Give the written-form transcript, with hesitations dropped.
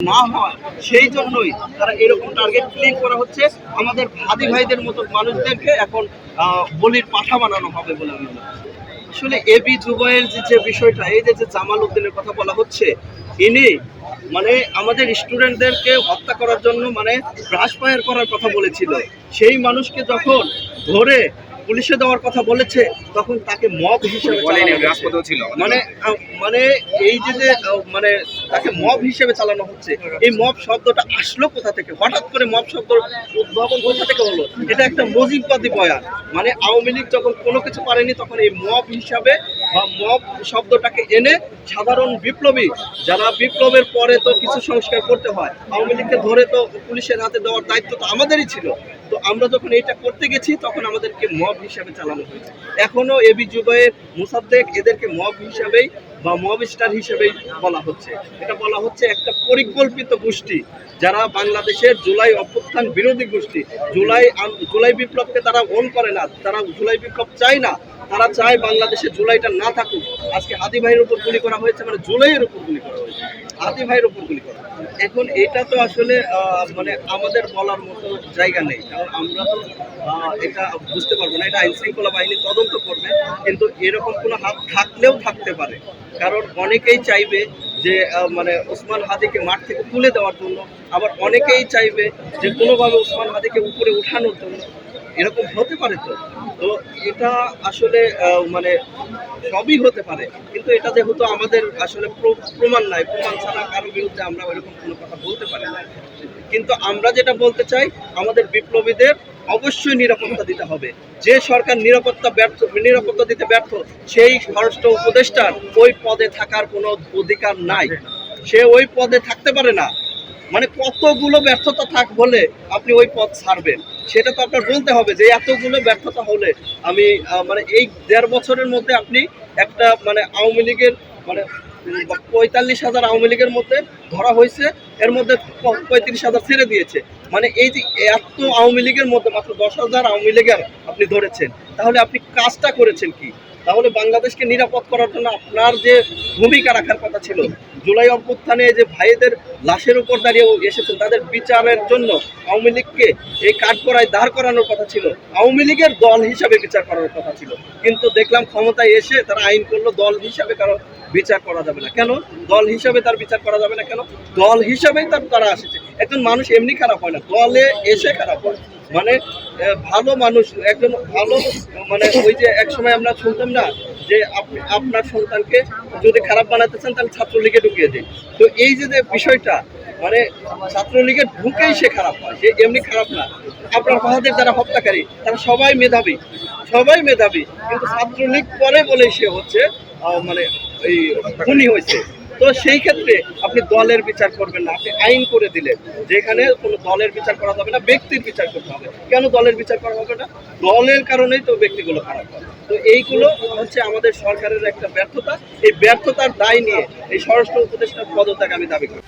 না হয় সেই জন্যই তারা এরকম টার্গেট ক্লিক করা হচ্ছে। আমাদের হাদি ভাইদের মতো মানুষদেরকে এখন বলির পাঠা বানানো হবে বলে আমি মনে করি। আসলে এবি জুবাইয়ের যে বিষয়টা, এই যে জামাল উদ্দিনের কথা বলা হচ্ছে, ইনি মানে আমাদের স্টুডেন্টদেরকে হত্যা করার জন্য মানে ব্রাশ ফায়ার করার কথা বলেছিল। সেই মানুষকে যখন ধরে পুলিশে দেওয়ার কথা বলেছে তখন তাকে মব হিসেবে মানে মানে এই যে মানে তাকে মব হিসেবে চালানো হচ্ছে। এই মব শব্দটা আসলো কোথা থেকে? হঠাৎ করে মব শব্দ উদ্ভাবন কোথা থেকে হলো? এটা একটা মজিববাদী বয়ান। মানে আওয়ামী লীগ যখন কোনো কিছু পারেনি তখন এই মব হিসাবে বা মব শব্দটাকে এনে সাধারণ বিপ্লবী যারা বিপ্লবের পরে তো কিছু সংস্কার করতে হয়, আওয়ামী লীগকে ধরে তো পুলিশের হাতে দেওয়ার দায়িত্ব তো আমাদেরই ছিল। তো আমরা যখন এটা করতে গেছি তখন আমাদেরকে মব হিসাবে চালানো হয়েছে। এখনো এবি জুবাইর, মোসাদ্দেক এদেরকে মব হিসাবেই বা মব স্টার হিসেবেই বলা হচ্ছে। এটা বলা হচ্ছে একটা পরিকল্পিত গোষ্ঠী যারা বাংলাদেশের জুলাই অভ্যুত্থান বিরোধী গোষ্ঠী। জুলাই বিপ্লবকে তারা ওন করে না, তারা জুলাই বিপ্লব চায় না। তারা চায় বাংলাদেশে জুলাইটা না থাকুক। আজকে হাদি ভাইয়ের উপর গুলি করা হয়েছে, মানে জুলাইয়ের উপর গুলি করা হয়েছে, হাদি ভাইয়ের উপর গুলি করা। এখন এটা তো আসলে মানে আমাদের বলার মতো জায়গা নেই, কারণ আমরা তো এটা বুঝতে পারবো না। এটা আইন শৃঙ্খলা বাহিনী তদন্ত করবে, কিন্তু এরকম কোনো হাত থাকলেও থাকতে পারে। কারণ অনেকেই চাইবে যে মানে ওসমান হাদিকে মাঠ থেকে তুলে দেওয়ার জন্য, আবার অনেকেই চাইবে যে কোনোভাবে ওসমান হাদিকে উপরে উঠানোর জন্য। এরকম হতে পারে। তো তো এটা আসলে মানে সবই হতে পারে, কিন্তু এটা যেহেতু আমাদের আসলে প্রমাণ নাই, প্রমাণ ছাড়া কারোর বিরুদ্ধে আমরা ওইরকম কোনো কথা বলতে পারি না। কিন্তু আমরা যেটা বলতে চাই, আমাদের বিপ্লবীদের অবশ্যই নিরাপত্তা দিতে হবে। যে সরকার নিরাপত্তা দিতে ব্যর্থ, সেই স্বরাষ্ট্র উপদেষ্টার ওই পদে থাকার কোনো অধিকার নাই। সে ওই পদে থাকতে পারে না। মানে কতগুলো ব্যর্থতা থাক বলে আপনি ওই পদ ছাড়বেন, সেটা তো আপনার বলতে হবে যে এতগুলো ব্যর্থতা হলে আমি মানে এই ১.৫ বছরের মধ্যে আপনি একটা মানে আওয়ামী লীগের মানে ৪৫,০০০ আওয়ামী লীগের মধ্যে ধরা হয়েছে, এর মধ্যে ৩৫,০০০ ছেড়ে দিয়েছে। মানে এই যে এত আওয়ামী লীগের মধ্যে মাত্র ১০,০০০ আওয়ামী লীগের আপনি ধরেছেন, তাহলে আপনি কাজটা করেছেন কি? তাহলে বাংলাদেশকে নিরাপদ করার জন্য আপনার যে ভূমিকা রাখার কথা ছিল, জুলাই অভ্যুত্থানে যে ভাইদের লাশের উপর দাঁড়িয়ে এসেছেন, তাদের বিচারের জন্য আওয়ামী লীগকে এই কাঠগড়ায় দাঁড় করানোর কথা ছিল, আওয়ামী লীগের দল হিসাবে বিচার করার কথা ছিল। কিন্তু দেখলাম ক্ষমতায় এসে তারা আইন করলো দল হিসাবে কারো বিচার করা যাবে না। কেন দল হিসাবে তার বিচার করা যাবে না? কেন দল হিসাবেই তারা আসেছে। একজন মানুষ এমনি খারাপ হয় না, দলে এসে খারাপ হয়। মানে ভালো মানুষ, একজন ভালো মানে ওই যে এক সময় আমরা শুনতাম না যে আপনি আপনার সন্তানকে যদি খারাপ বানাতে চান তাহলে ছাত্রলীগে ঢুকিয়ে দিন। তো এই যে বিষয়টা, মানে ছাত্রলীগে ঢুকেই সে খারাপ হয়, সে এমনি খারাপ না। আপনার বাহাদের যারা হত্যাকারী তারা সবাই মেধাবী, সবাই মেধাবী, কিন্তু ছাত্রলীগ পরে বলেই সে হচ্ছে মানে এই খুনি হয়েছে। তো সেই ক্ষেত্রে আপনি দলের বিচার করবেন না, আপনি আইন করে দিলেন যেখানে কোনো দলের বিচার করা যাবে না, ব্যক্তির বিচার করতে হবে। কেন দলের বিচার করা হবে না? দলের কারণেই তো ব্যক্তিগুলো খারাপ হয়। তো এইগুলো হচ্ছে আমাদের সরকারের একটা ব্যর্থতা। এই ব্যর্থতার দায় নিয়ে এই স্বরাষ্ট্র উপদেষ্টার পদত্যাগ আমি দাবি করি।